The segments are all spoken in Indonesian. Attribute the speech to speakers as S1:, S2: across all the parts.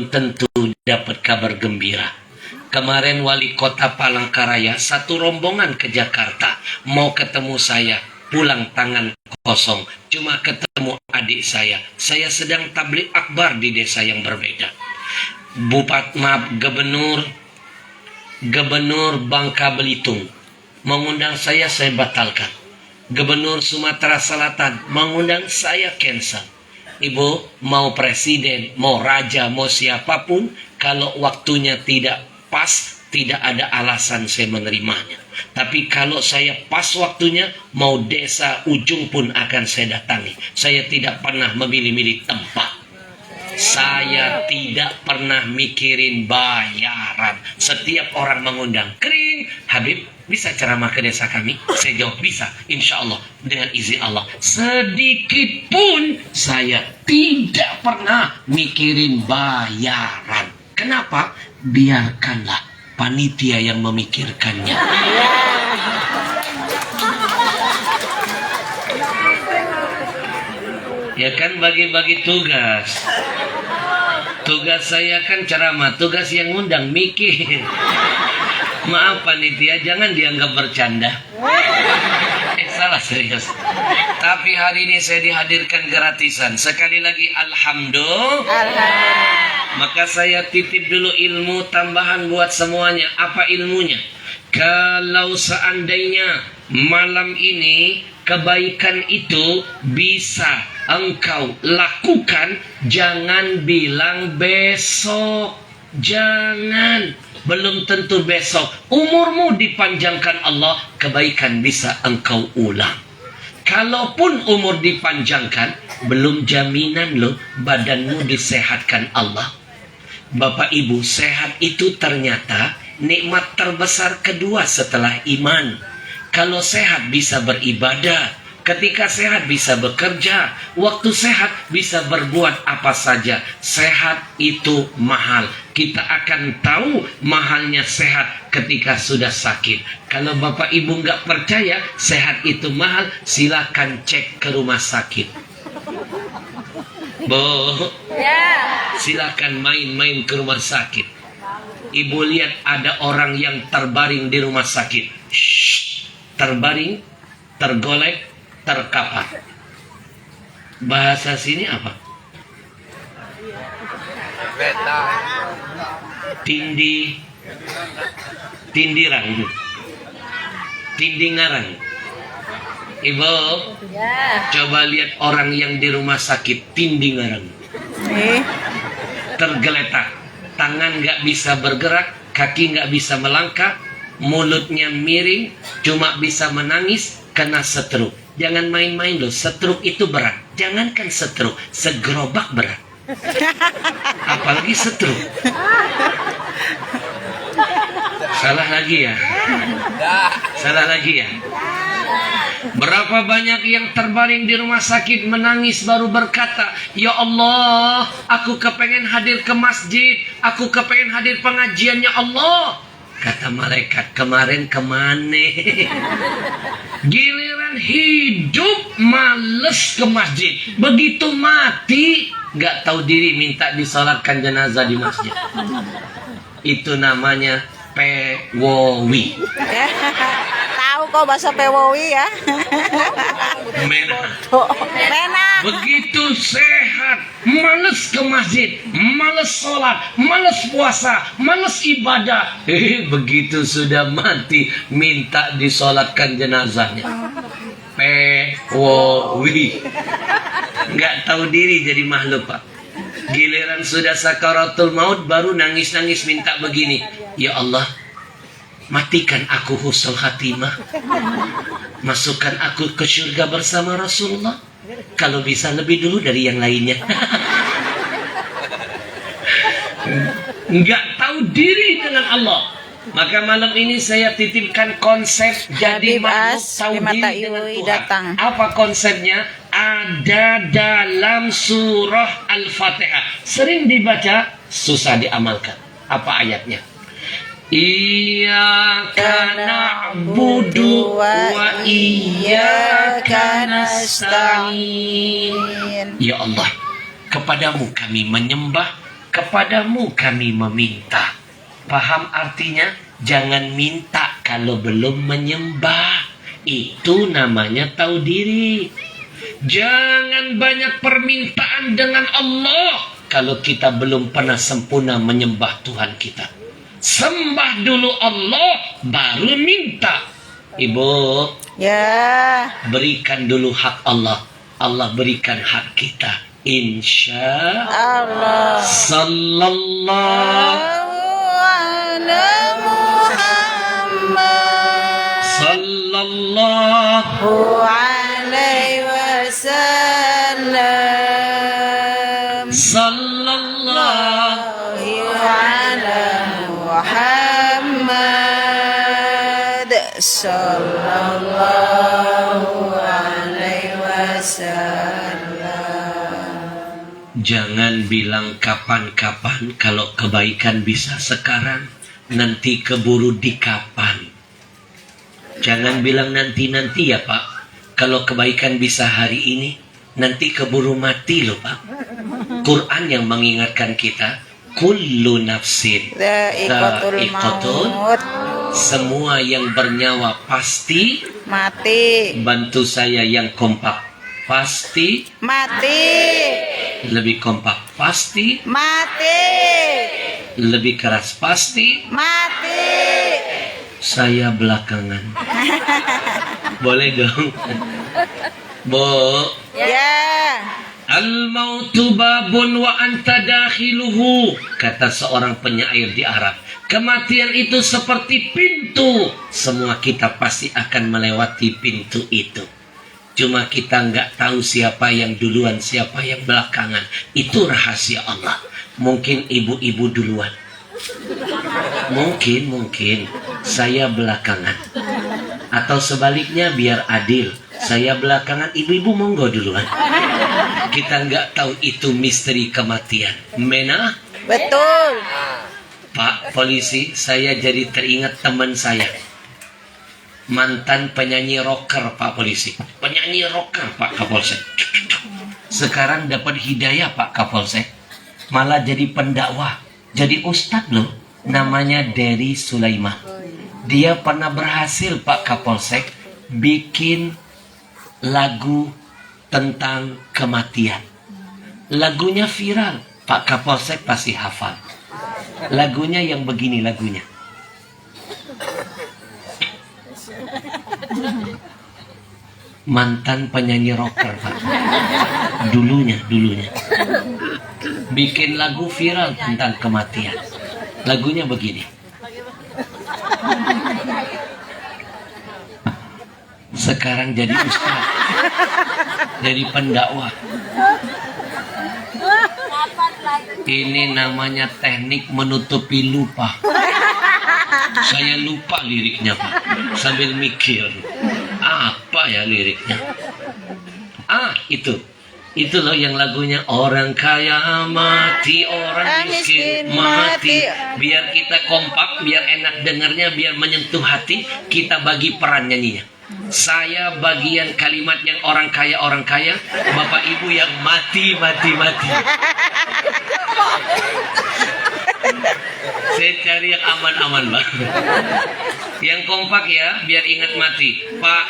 S1: tentu dapat kabar gembira. Kemarin wali kota Palangkaraya satu rombongan ke Jakarta. Mau ketemu saya, pulang tangan kosong. Cuma ketemu adik saya. Saya sedang tabligh akbar di desa yang berbeda. Gubernur Bangka Belitung mengundang saya batalkan. Gubernur Sumatera Selatan mengundang saya cancel. Ibu, mau presiden, mau raja, mau siapapun, kalau waktunya tidak pas, tidak ada alasan saya menerimanya. Tapi kalau saya pas waktunya, mau desa ujung pun akan saya datangi. Saya tidak pernah memilih-milih tempat. Saya tidak pernah mikirin bayaran. Setiap orang mengundang, kering, Habib, bisa ceramah ke desa kami? Saya jawab, bisa, insya Allah, dengan izin Allah. Sedikit pun saya tidak pernah mikirin bayaran. Kenapa? Biarkanlah panitia yang memikirkannya. Ya kan, bagi-bagi tugas. Tugas saya kan ceramah, tugas yang ngundang mikir. Maaf panitia, jangan dianggap bercanda. Salah serius. Tapi hari ini saya dihadirkan gratisan. Sekali lagi alhamdulillah. Maka saya titip dulu ilmu tambahan buat semuanya. Apa ilmunya? Kalau seandainya malam ini kebaikan itu bisa engkau lakukan, jangan bilang besok. Jangan, belum tentu besok. Umurmu dipanjangkan Allah, kebaikan bisa engkau ulang. Kalaupun umur dipanjangkan, belum jaminan loh badanmu disehatkan Allah. Bapak Ibu, sehat itu ternyata nikmat terbesar kedua setelah iman. Kalau sehat bisa beribadah, ketika sehat bisa bekerja, waktu sehat bisa berbuat apa saja. Sehat itu mahal. Kita akan tahu mahalnya sehat ketika sudah sakit. Kalau Bapak Ibu nggak percaya sehat itu mahal, silakan cek ke rumah sakit. Silakan main-main ke rumah sakit. Ibu lihat ada orang yang terbaring di rumah sakit. Terbaring, tergolek, terkapar. Bahasa sini apa? Tindiran, tindingaran. Ibu, coba lihat orang yang di rumah sakit tindingaran, tergeletak, tangan nggak bisa bergerak, kaki nggak bisa melangkah, mulutnya miring, cuma bisa menangis, kena stroke. Jangan main-main loh, stroke itu berat. Jangankan stroke, segerobak berat. Apalagi stroke. Salah lagi ya. Salah lagi ya. Berapa banyak yang terbaring di rumah sakit menangis baru berkata, ya Allah, aku kepengen hadir ke masjid, aku kepengen hadir pengajiannya Allah. Kata malaikat, kemarin kemana? Giliran hidup males ke masjid, begitu mati nggak tahu diri minta disolatkan jenazah di masjid. Itu namanya pewowi.
S2: Tahu kok bahasa pewowi ya?
S1: Menah.
S2: Menah.
S1: Begitu sehat, males ke masjid, males sholat, males puasa, males ibadah. Begitu sudah mati, minta disolatkan jenazahnya. Pewowi. Nggak tahu diri jadi makhluk, Pak. Giliran sudah sakaratul maut baru nangis-nangis minta begini, ya Allah, matikan aku husnul khatimah, masukkan aku ke surga bersama Rasulullah, kalau bisa lebih dulu dari yang lainnya. Nggak tahu diri dengan Allah. Maka malam ini saya titipkan konsep jadi makhluk tahu diri dengan Tuhan. Apa konsepnya? Ada dalam surah Al-Fatihah. Sering dibaca, susah diamalkan. Apa ayatnya? Iyyaka na'budu wa iyyaka nasta'in. Ya Allah, kepadamu kami menyembah, kepadamu kami meminta. Paham artinya? Jangan minta kalau belum menyembah. Itu namanya tahu diri. Jangan banyak permintaan dengan Allah kalau kita belum pernah sempurna menyembah Tuhan kita. Sembah dulu Allah, baru minta. Ibu,
S2: Ya.
S1: berikan dulu hak Allah. Allah berikan hak kita. Insya
S2: Allah.
S1: Sallallahu
S2: Ala Muhammad
S1: Sallallahu
S2: alaihi wasallam.
S1: Sallallahu
S2: Ala Muhammad sallallahu alaihi wasallam.
S1: Jangan bilang kapan-kapan kalau kebaikan bisa sekarang, nanti keburu di kapan. Jangan bilang nanti-nanti ya Pak. Kalau kebaikan bisa hari ini, nanti keburu mati loh Pak. Quran yang mengingatkan kita, kullu nafsin
S2: Dha'iqatul
S1: dha'iqatul
S2: maut.
S1: semua yang bernyawa pasti.
S2: Mati.
S1: Bantu saya yang kompak. Pasti.
S2: Mati.
S1: Lebih kompak. Pasti.
S2: Mati.
S1: Lebih keras. Pasti.
S2: Mati.
S1: Saya belakangan. Boleh dong. Bo.
S2: Ya.
S1: Al-mautu babun wa anta dakhiluhu, kata seorang penyair di Arab. Kematian itu seperti pintu. Semua kita pasti akan melewati pintu itu. Cuma kita nggak tahu siapa yang duluan, siapa yang belakangan. Itu rahasia Allah. Mungkin ibu-ibu duluan. Mungkin saya belakangan. Atau sebaliknya biar adil. Saya belakangan, ibu-ibu monggo duluan. Kita nggak tahu itu misteri kematian. Mena?
S2: Betul.
S1: Pak polisi, saya jadi teringat teman saya. Mantan penyanyi rocker Pak polisi. Penyanyi rocker Pak Kapolsek. Sekarang dapat hidayah Pak Kapolsek. Malah jadi pendakwah. Jadi ustadz loh. Namanya Dery Sulaiman. Dia pernah berhasil Pak Kapolsek bikin lagu tentang kematian. Lagunya viral. Pak Kapolsek pasti hafal. Lagunya yang begini lagunya. Mantan penyanyi rocker Pak. Dulunya. Bikin lagu viral tentang kematian. Lagunya begini. Sekarang jadi ustaz. Jadi pendakwah. Ini namanya teknik menutupi lupa. Saya lupa liriknya Pak. Sambil mikir. Apa ya liriknya? Itu loh yang lagunya orang kaya mati, orang miskin mati. Biar kita kompak, biar enak dengarnya, biar menyentuh hati, kita bagi peran nyanyinya. Saya bagian kalimat yang orang kaya, Bapak Ibu yang mati. Saya cari yang aman-aman Pak. Yang kompak ya, biar ingat mati. Pak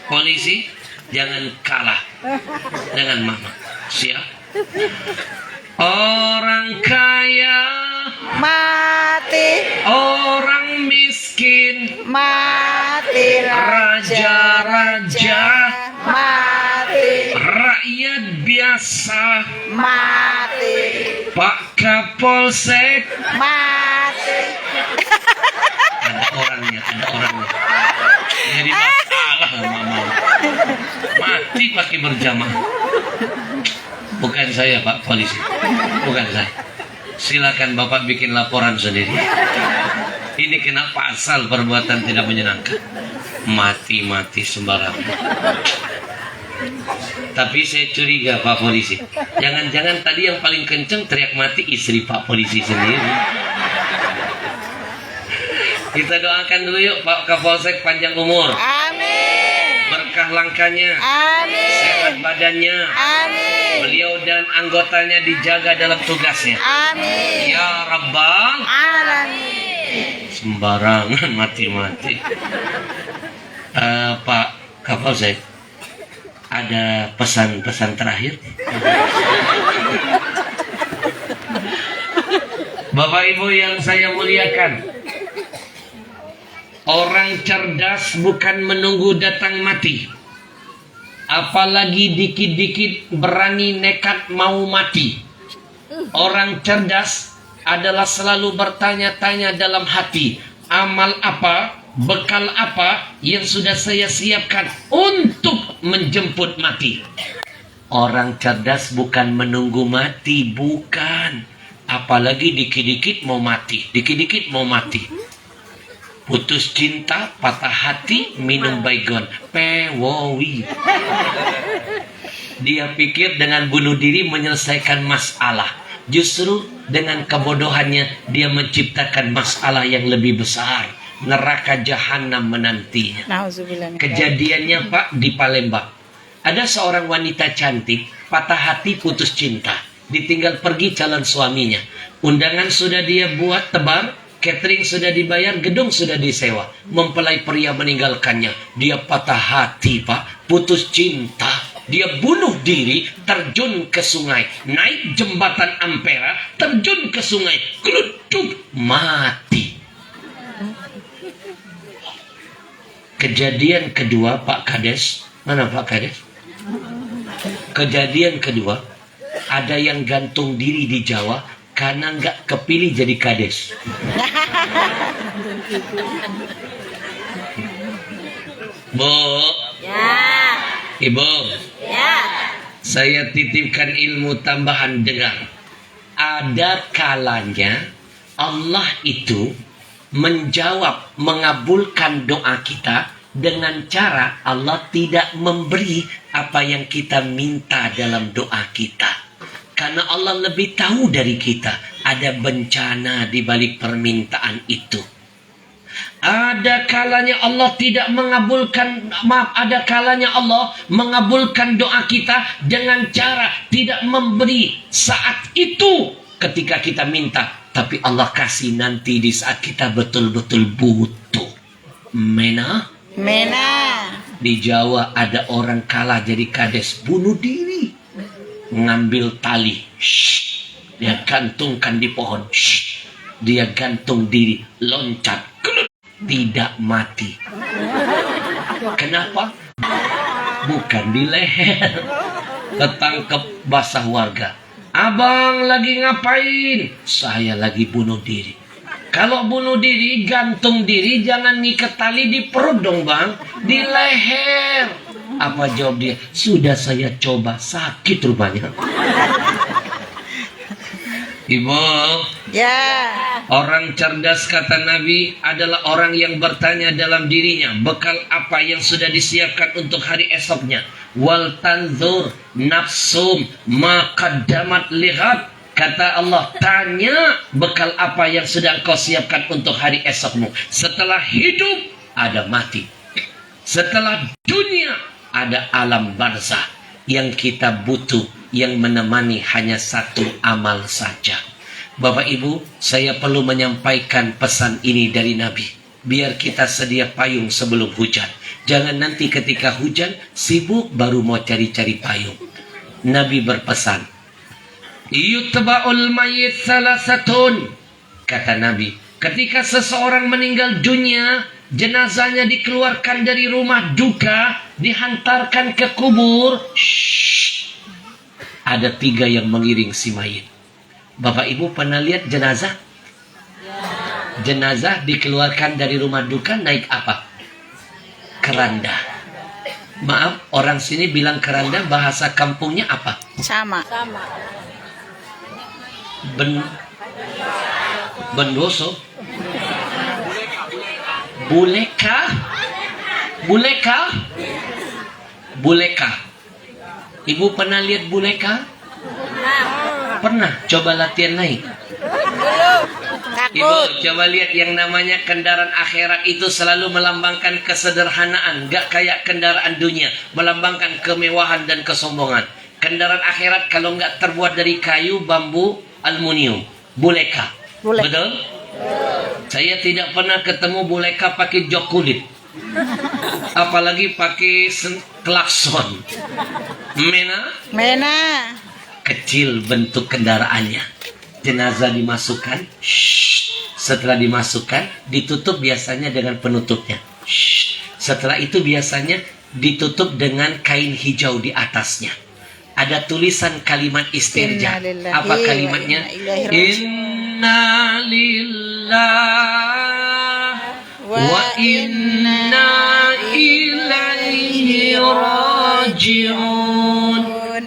S1: polisi, jangan kalah dengan mama. Siap? Orang kaya
S2: Mati.
S1: orang miskin
S2: Mati.
S1: raja-raja
S2: Mati.
S1: rakyat biasa
S2: Mati.
S1: Pak Kapolsek
S2: Mati.
S1: ada orangnya jadi masalah mama mati pakai berjamaah. Bukan saya Pak polisi, bukan saya. Silakan Bapak bikin laporan sendiri. Ini kena pasal perbuatan tidak menyenangkan. Mati sembarangan. Tapi saya curiga Pak polisi. Jangan-jangan tadi yang paling kenceng teriak mati istri Pak polisi sendiri. Kita doakan dulu yuk Pak Kapolsek panjang umur.
S2: Amin.
S1: Berkah langkahnya.
S2: Amin.
S1: Sehat badannya.
S2: Amin.
S1: Beliau dan anggotanya dijaga dalam tugasnya.
S2: Amin.
S1: Ya Rabbal
S2: Alamin.
S1: sembarangan mati-mati. Pak Kapolsek, ada pesan-pesan terakhir? Bapak Ibu yang saya muliakan, orang cerdas bukan menunggu datang mati, apalagi dikit-dikit berani nekat mau mati. Orang cerdas adalah selalu bertanya-tanya dalam hati, amal apa, bekal apa yang sudah saya siapkan untuk menjemput mati. Orang cerdas bukan menunggu mati, bukan. Apalagi dikit-dikit mau mati, dikit-dikit mau mati. Putus cinta, patah hati, minum baygon, pewowi. Dia pikir dengan bunuh diri menyelesaikan masalah. Justru dengan kebodohannya dia menciptakan masalah yang lebih besar. Neraka jahanam menantinya.
S2: Nauzubillah.
S1: Kejadiannya Pak di Palembang. Ada seorang wanita cantik, patah hati, putus cinta. Ditinggal pergi calon suaminya. Undangan sudah dia buat tebar, catering sudah dibayar, gedung sudah disewa. Mempelai pria meninggalkannya. Dia patah hati Pak, putus cinta. Dia bunuh diri, terjun ke sungai. Naik jembatan Ampera, terjun ke sungai. Kelutuk, mati. Kejadian kedua Pak Kades. Mana Pak Kades? Kejadian kedua, ada yang gantung diri di Jawa karena nggak kepilih jadi kades. Bu,
S2: Ya.
S1: Ibu,
S2: Ya.
S1: saya titipkan ilmu tambahan, dengar. Ada kalanya Allah itu menjawab, mengabulkan doa kita dengan cara Allah tidak memberi apa yang kita minta dalam doa kita. Karena Allah lebih tahu dari kita, ada bencana di balik permintaan itu. Ada kalanya Allah tidak mengabulkan, ada kalanya Allah mengabulkan doa kita dengan cara tidak memberi saat itu ketika kita minta, tapi Allah kasih nanti di saat kita betul-betul butuh. Mena? Di Jawa ada orang kalah jadi kades, bunuh diri. Ngambil tali, dia gantungkan di pohon, dia gantung diri, loncat, tidak mati. Kenapa? Bukan di leher, ketangkep basah warga. Abang lagi ngapain? Saya lagi bunuh diri. Kalau bunuh diri, gantung diri, jangan ngikat tali di perut dong bang, di leher. Apa jawab dia? Sudah saya coba, sakit rupanya. Ibu,
S2: Ya.
S1: orang cerdas kata Nabi adalah orang yang bertanya dalam dirinya, bekal apa yang sudah disiapkan untuk hari esoknya. Wal tanzur nafsum ma qaddamat lihat. Kata Allah, tanya bekal apa yang sudah kau siapkan untuk hari esokmu. Setelah hidup ada mati. Setelah dunia ada alam barzah. Yang kita butuh, yang menemani hanya satu amal saja. Bapak Ibu, saya perlu menyampaikan pesan ini dari Nabi. Biar kita sedia payung sebelum hujan. Jangan nanti ketika hujan sibuk baru mau cari-cari payung. Nabi berpesan, yutba'ul mayyit salasatun. Kata Nabi, ketika seseorang meninggal dunia, jenazahnya dikeluarkan dari rumah duka, dihantarkan ke kubur. Ada 3 yang mengiring si mayit. Bapak Ibu pernah lihat jenazah? Jenazah dikeluarkan dari rumah duka naik apa? Keranda. Maaf, orang sini bilang keranda, bahasa kampungnya apa?
S2: Sama.
S1: Bendoso. Buleka. Ibu pernah lihat buleka? Pernah. Coba latihan naik. Ibu
S2: Takut.
S1: coba lihat yang namanya kendaraan akhirat itu selalu melambangkan kesederhanaan, gak kayak kendaraan dunia, melambangkan kemewahan dan kesombongan. Kendaraan akhirat kalau nggak terbuat dari kayu, bambu, aluminium, buleka.
S2: Bulek.
S1: Betul? Saya tidak pernah ketemu buleka pakai jok kulit. Apalagi pakai klakson.
S2: Mena.
S1: Kecil bentuk kendaraannya. Jenazah dimasukkan. Setelah dimasukkan, ditutup biasanya dengan penutupnya. Setelah itu biasanya ditutup dengan kain hijau di atasnya. Ada tulisan kalimat istirja. Apa kalimatnya? Inna lillah wa inna ilaihi raji'un.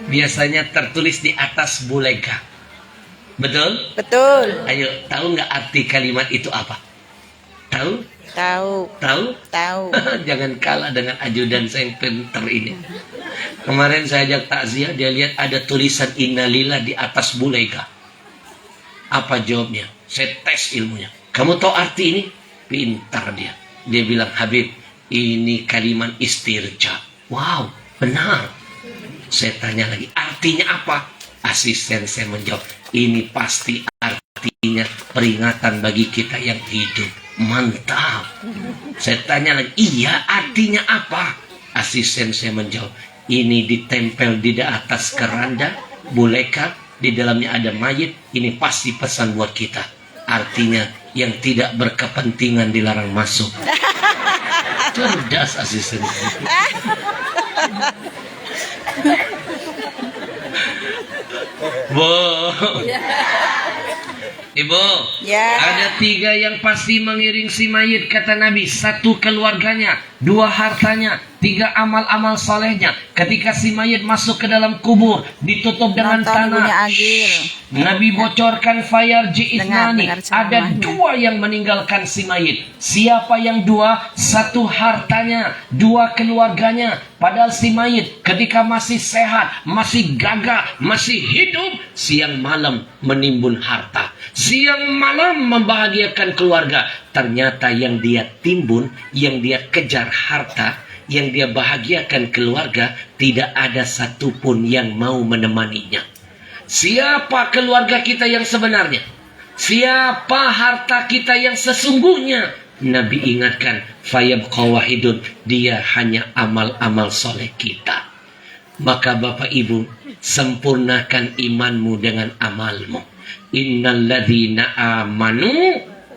S1: Biasanya tertulis di atas buleka. Betul?
S2: Betul.
S1: Ayo, tahu nggak arti kalimat itu apa? Tahu?
S2: Tahu.
S1: Tahu?
S2: Tahu.
S1: Jangan kalah dengan ajudan saya yang pinter ini. Kemarin saya ajak takziah, dia lihat ada tulisan innalillah di atas buleka. Apa jawabnya? Saya tes ilmunya. Kamu tahu arti ini? Pintar dia. Dia bilang, Habib, ini kalimat istirja. Wow, benar. Saya tanya lagi, artinya apa? Asisten saya menjawab, ini pasti artinya peringatan bagi kita yang hidup. Mantap. Saya tanya lagi, iya artinya apa? Asisten saya menjawab, ini ditempel di atas keranda, buleka, di dalamnya ada mayit, ini pasti pesan buat kita. Artinya yang tidak berkepentingan dilarang masuk. Cerdas asisten. Bu, Ibu,
S2: Ya.
S1: ada 3 yang pasti mengiring si mayit, kata Nabi. 1 keluarganya, 2 hartanya, 3 amal-amal solehnya. Ketika si mayit masuk ke dalam kubur, ditutup dengan
S2: Nonton Ibunya
S1: tanah.
S2: Agil.
S1: Nabi bocorkan fayarji isnani.
S2: Dengar
S1: Ada
S2: ceramahnya.
S1: 2 yang meninggalkan si mayit. Siapa yang 2? 1 hartanya, 2 keluarganya. Padahal si mayit ketika masih sehat, masih gagah, masih hidup, siang malam menimbun harta, siang malam membahagiakan keluarga. Ternyata yang dia timbun, yang dia kejar harta, yang dia bahagiakan keluarga, tidak ada satupun yang mau menemaninya. Siapa keluarga kita yang sebenarnya? Siapa harta kita yang sesungguhnya? Nabi ingatkan, fayabqa wahidun, dia hanya amal-amal soleh kita. Maka Bapak Ibu, sempurnakan imanmu dengan amalmu. Innalladzina amanu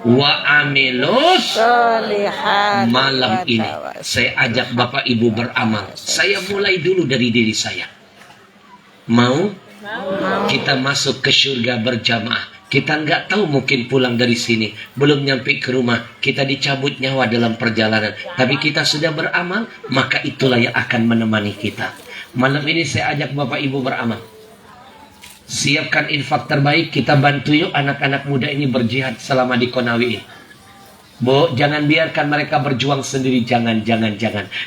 S1: wa amilus.
S2: Solihat.
S1: Malam ini saya ajak Bapak Ibu beramal. Saya mulai dulu dari diri saya. Mau? Kita masuk ke surga berjamaah. Kita nggak tahu, mungkin pulang dari sini belum nyampe ke rumah, kita dicabut nyawa dalam perjalanan. Tapi kita sudah beramal, maka itulah yang akan menemani kita. Malam ini saya ajak Bapak Ibu beramal. Siapkan infak terbaik, kita bantu yuk anak-anak muda ini berjihad selama di Konawi ini. Bu, jangan biarkan mereka berjuang sendiri. Jangan.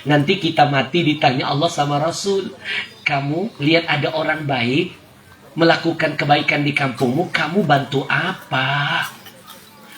S1: Nanti kita mati ditanya Allah sama Rasul. Kamu lihat ada orang baik melakukan kebaikan di kampungmu, kamu bantu apa?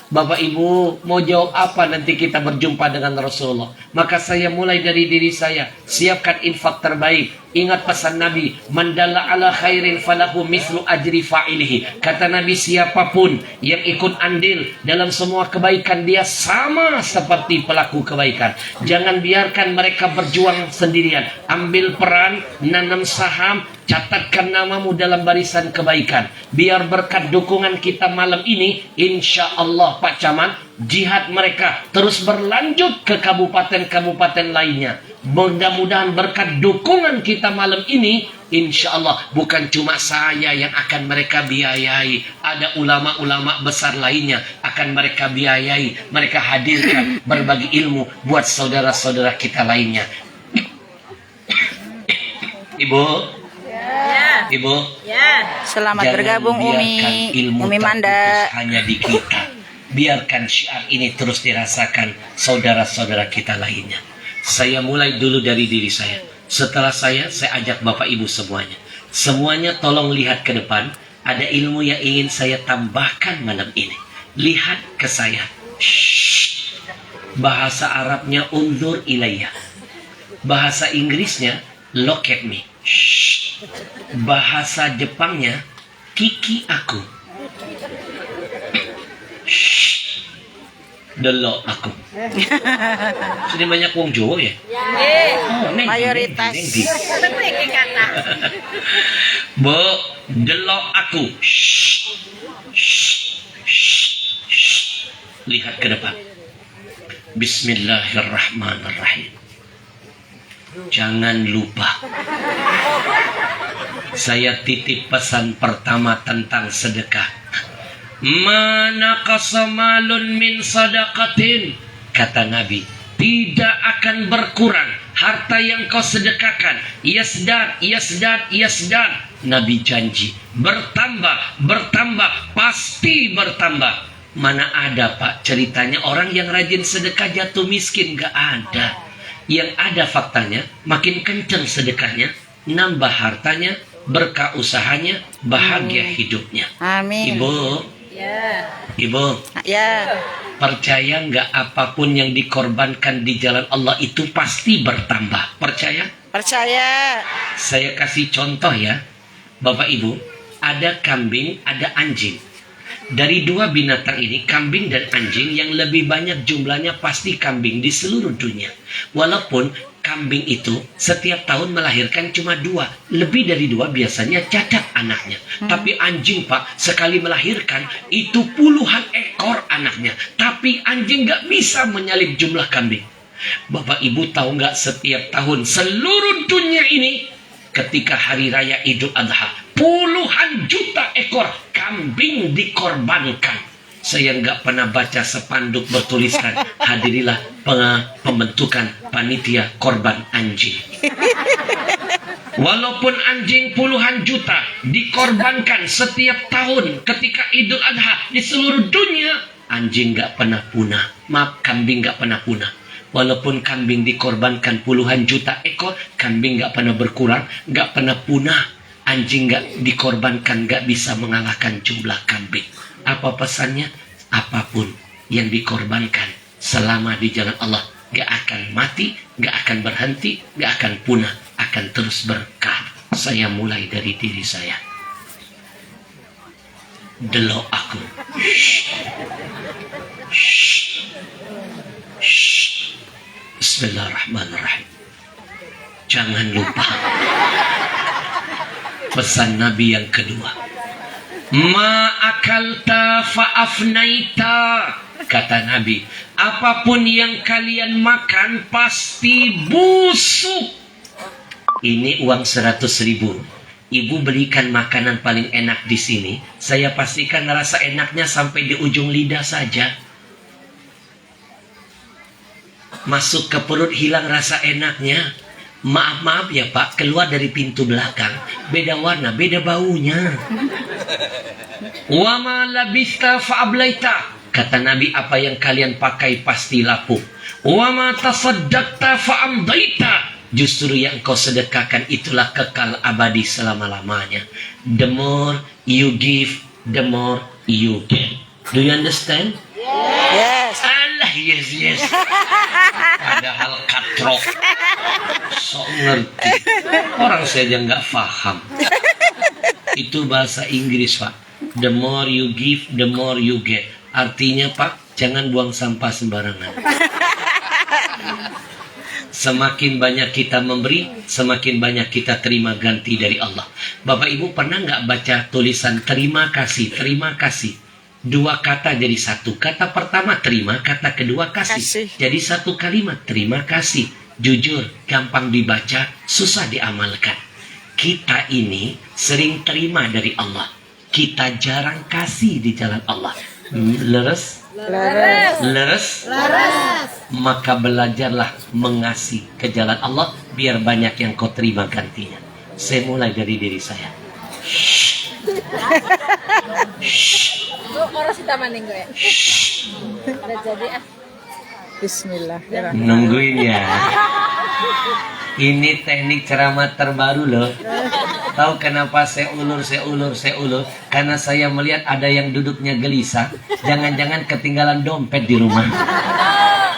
S1: Bapak Ibu mau jawab apa nanti kita berjumpa dengan Rasulullah? Maka saya mulai dari diri saya. Siapkan infak terbaik. Ingat pesan Nabi, man dalla ala khairin falahu mislu ajri fa'ilihi. Kata Nabi, siapapun yang ikut andil dalam semua kebaikan, dia sama seperti pelaku kebaikan. Jangan biarkan mereka berjuang sendirian. Ambil peran, nanam saham, catatkan namamu dalam barisan kebaikan. Biar berkat dukungan kita malam ini, insya Allah Pak Camat, jihad mereka terus berlanjut ke kabupaten-kabupaten lainnya. Mudah-mudahan berkat dukungan kita malam ini, insya Allah bukan cuma saya yang akan mereka biayai. Ada ulama-ulama besar lainnya akan mereka biayai. Mereka hadirkan berbagi ilmu buat saudara-saudara kita lainnya. Ibu, Ibu,
S2: Selamat bergabung
S1: biarkan ilmu
S2: Umi Manda.
S1: terputus hanya di kita. Biarkan syiar ini terus dirasakan saudara-saudara kita lainnya. Saya mulai dulu dari diri saya. Setelah saya ajak Bapak Ibu semuanya. Semuanya tolong lihat ke depan. Ada ilmu yang ingin saya tambahkan malam ini. Lihat ke saya. Shh. Bahasa Arabnya undur ilayya. Bahasa Inggrisnya look at me. Shh. Bahasa Jepangnya kiki aku. Shh. Delok aku. Sini banyak wong Jawa ya? Oh, neng,
S2: Mayoritas.
S1: Bu, delok aku. Shh. Shh. Shh. Shh. Lihat ke depan. Bismillahirrahmanirrahim. Jangan lupa. Saya titip pesan pertama tentang sedekah. Mana kasamalun min sadaqatin, kata Nabi, tidak akan berkurang harta yang kau sedekahkan. Yasdad, yasdad, yasdad. Nabi janji bertambah, bertambah, pasti bertambah. Mana ada Pak ceritanya orang yang rajin sedekah jatuh miskin? Gak ada. Yang ada faktanya makin kenceng sedekahnya, nambah hartanya, berkah usahanya, bahagia hidupnya.
S2: Amin.
S1: Ibu,
S3: Ya.
S1: Ibu,
S2: Ya.
S1: percaya nggak apapun yang dikorbankan di jalan Allah itu pasti bertambah? Percaya?
S2: Percaya.
S1: Saya kasih contoh ya, Bapak Ibu. Ada kambing, ada anjing. Dari dua binatang ini, kambing dan anjing, yang lebih banyak jumlahnya pasti kambing di seluruh dunia. Walaupun kambing itu setiap tahun melahirkan cuma 2. Lebih dari 2 biasanya cacat anaknya. Tapi anjing Pak, sekali melahirkan itu puluhan ekor anaknya. Tapi anjing nggak bisa menyalip jumlah kambing. Bapak Ibu tahu nggak, setiap tahun seluruh dunia ini ketika hari raya Idul Adha, puluhan juta ekor kambing dikorbankan. Saya nggak pernah baca sepanduk bertuliskan hadirilah pembentukan panitia korban anjing. Walaupun anjing puluhan juta dikorbankan setiap tahun ketika Idul Adha di seluruh dunia, anjing nggak pernah punah. Maaf, kambing nggak pernah punah. Walaupun kambing dikorbankan puluhan juta ekor, kambing nggak pernah berkurang, nggak pernah punah. Anjing nggak dikorbankan nggak bisa mengalahkan jumlah kambing. Apa pesannya? Apapun yang dikorbankan selama di jalan Allah nggak akan mati, nggak akan berhenti, nggak akan punah, akan terus berkah. Saya mulai dari diri saya. Delok aku. Shh. Shh. Shh. Bismillahirrahmanirrahim. Jangan lupa pesan Nabi yang kedua. Ma akalta fa'afnaita, kata Nabi, apapun yang kalian makan pasti busuk. Ini uang 100.000. Ibu belikan makanan paling enak di sini, saya pastikan rasa enaknya sampai di ujung lidah saja. Masuk ke perut hilang rasa enaknya. Maaf ya Pak, keluar dari pintu belakang, beda warna, beda baunya. Wa ma labista fa'ablaita, kata Nabi, apa yang kalian pakai pasti lapuk. Wa ma tasaddaqta fa'amdaita, justru yang kau sedekahkan itulah kekal abadi selama-lamanya. The more you give, the more you get. Do you understand?
S2: Yes.
S1: Alah, yes. Padahal katrok. Sok ngerti. Orang saja nggak paham. Itu bahasa Inggris Pak. The more you give, the more you get. Artinya Pak, jangan buang sampah sembarangan. Semakin banyak kita memberi, semakin banyak kita terima ganti dari Allah. Bapak Ibu pernah nggak baca tulisan terima kasih, terima kasih? 2 kata jadi 1. Kata pertama terima, kata kedua kasih. Jadi 1 kalimat, terima kasih. Jujur, gampang dibaca, susah diamalkan. Kita ini sering terima dari Allah. Kita jarang kasih di jalan Allah. Leres? Leres? Maka belajarlah mengasihi ke jalan Allah, biar banyak yang kau terima gantinya. Saya mulai dari diri saya.
S3: Orang sita maning gue. Udah jadi
S2: Bismillah.
S1: Nungguin ya. Ini teknik ceramah terbaru loh. Tahu kenapa saya ulur? Karena saya melihat ada yang duduknya gelisah. Jangan-jangan ketinggalan dompet di rumah.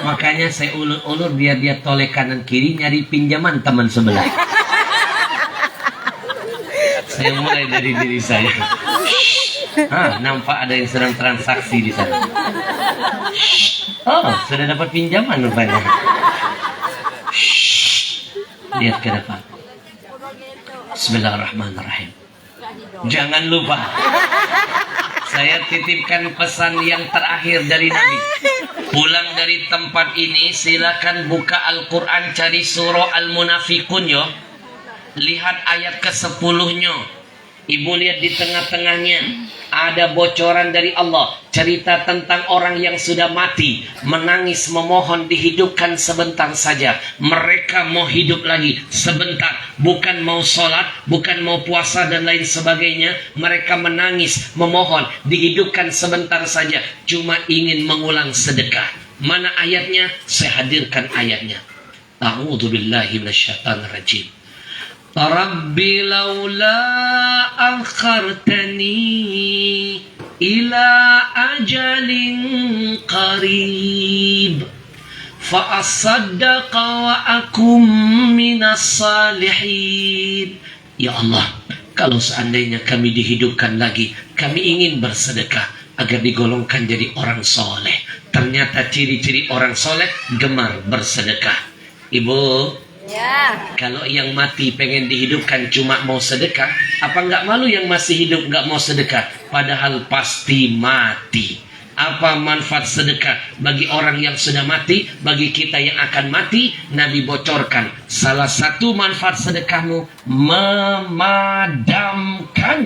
S1: Makanya saya ulur-ulur biar dia toleh kanan kiri nyari pinjaman teman sebelah. Saya mulai dari diri saya. Nampak ada yang sedang transaksi di sana. Oh, sudah dapat pinjaman rupanya. Lihat ke depan. Bismillahirrahmanirrahim. Jangan lupa, saya titipkan pesan yang terakhir dari Nabi. Pulang dari tempat ini, silakan buka Al-Quran, cari surah Al-Munafikun yo. Lihat ayat ke-10-nya. Ibu lihat di tengah-tengahnya ada bocoran dari Allah, cerita tentang orang yang sudah mati, menangis memohon dihidupkan sebentar saja. Mereka mau hidup lagi sebentar, bukan mau sholat, bukan mau puasa dan lain sebagainya. Mereka menangis memohon dihidupkan sebentar saja, cuma ingin mengulang sedekah. Mana ayatnya? Saya hadirkan ayatnya. A'udzubillahi minasyaitonirrajim. Rabbi laula akhartani ila ajalin qarib fa asaddaqa wa akum minas salihin. Ya Allah, kalau seandainya kami dihidupkan lagi, kami ingin bersedekah agar digolongkan jadi orang soleh. Ternyata ciri-ciri orang soleh gemar bersedekah. Ibu,
S3: Ya.
S1: kalau yang mati pengen dihidupkan cuma mau sedekah, apa nggak malu yang masih hidup nggak mau sedekah? Padahal pasti mati. Apa manfaat sedekah bagi orang yang sudah mati? Bagi kita yang akan mati, Nabi bocorkan. Salah satu manfaat sedekahmu, memadamkan,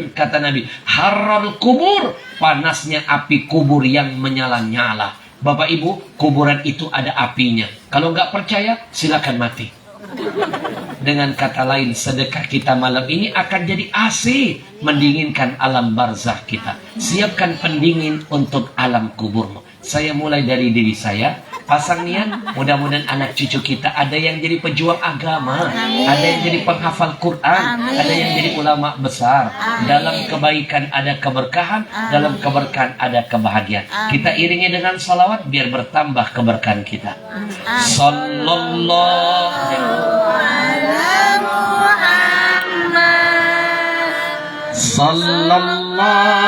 S1: kata Nabi, harral kubur, panasnya api kubur yang menyala-nyala. Bapak Ibu, kuburan itu ada apinya. Kalau nggak percaya, silakan mati. Dengan kata lain, sedekah kita malam ini akan jadi AC, mendinginkan alam barzah kita. Siapkan pendingin untuk alam kuburmu. Saya mulai dari diri saya. Pasang niat, mudah-mudahan anak cucu kita ada yang jadi pejuang agama, ada yang jadi penghafal Quran, ada yang jadi ulama besar. Dalam kebaikan ada keberkahan, dalam keberkahan ada kebahagiaan. Kita iringi dengan salawat biar bertambah keberkahan kita. Sallallahu Sallallahu